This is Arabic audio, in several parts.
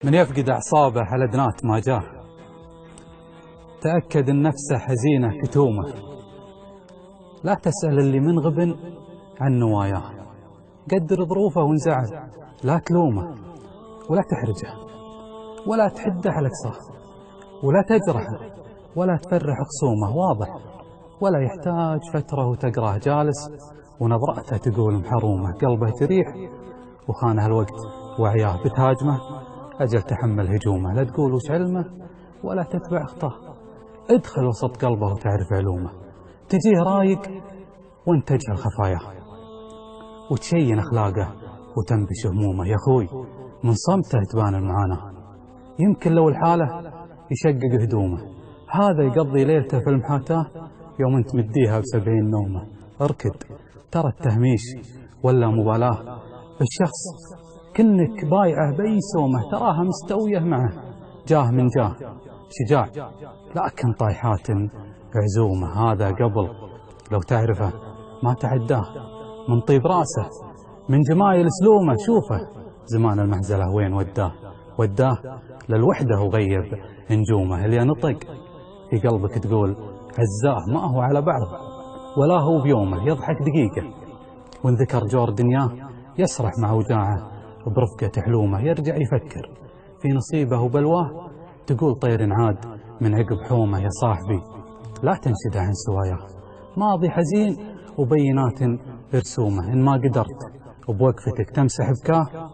من يفقد أعصابه على دنات ما جاه، تأكد أن نفسه حزينة كتومة. لا تسأل اللي من غبن عن نواياه، قدر ظروفه وانزعل لا تلومه ولا تحرجه ولا تحده على قصاه ولا تجرحه ولا تفرح خصومه. واضح ولا يحتاج فترة وتقراه جالس ونظرته تقول محرومة. قلبه جريح وخانه الوقت وعياه بتهاجمه، أجل تحمل هجومه. لا تقول وش علمه ولا تتبع خطاه، ادخل وسط قلبه وتعرف علومه. تجيه رايق وانت تجهل خفاياه وتشين أخلاقه وتنبش همومه. يا أخوي من صمته تبان المعاناة، يمكن لو الحالة يشقق هدومه. هذا يقضي ليلته في المحاتاة يوم انت مديها ب70 نومه. اركد ترى التهميش ولا مبالاة بالشخص كنك بايعه بأي سومه، تراها مستوية معه جاه من جاه شجاع لكن طايحات عزومه. هذا قبل لو تعرفه ما تعداه، من طيب راسه من جمايل سلومه. شوفه زمان المهزلة وين وداه للوحدة وغيب نجومه. اللي نطق في قلبك تقول عزاه ما هو على بعض ولا هو بيومه. يضحك دقيقة وان ذكر جور دنياه، يسرح مع وجاعه برفقة حلومه. يرجع يفكر في نصيبه وبلواه، تقول طير عاد من عقب حومه. يا صاحبي لا تنشده عن سواياه، ماضي حزين وبينات برسومه. إن ما قدرت وبوقفتك تمسح بكاه،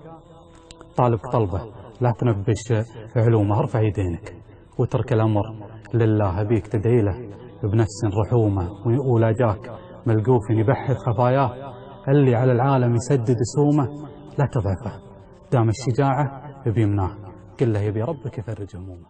طالب طلبه لا تنبش علومه. ارفع يدينك وترك الأمر لله، أبيك تدعي له بنفس رحومه. ولا جاك ملقوف يبحث خفاياه، اللي على العالم يسدد سومه. لا تضعفه دام الشجاعة بيمناه، قل له يبي ربك يفرج همومه.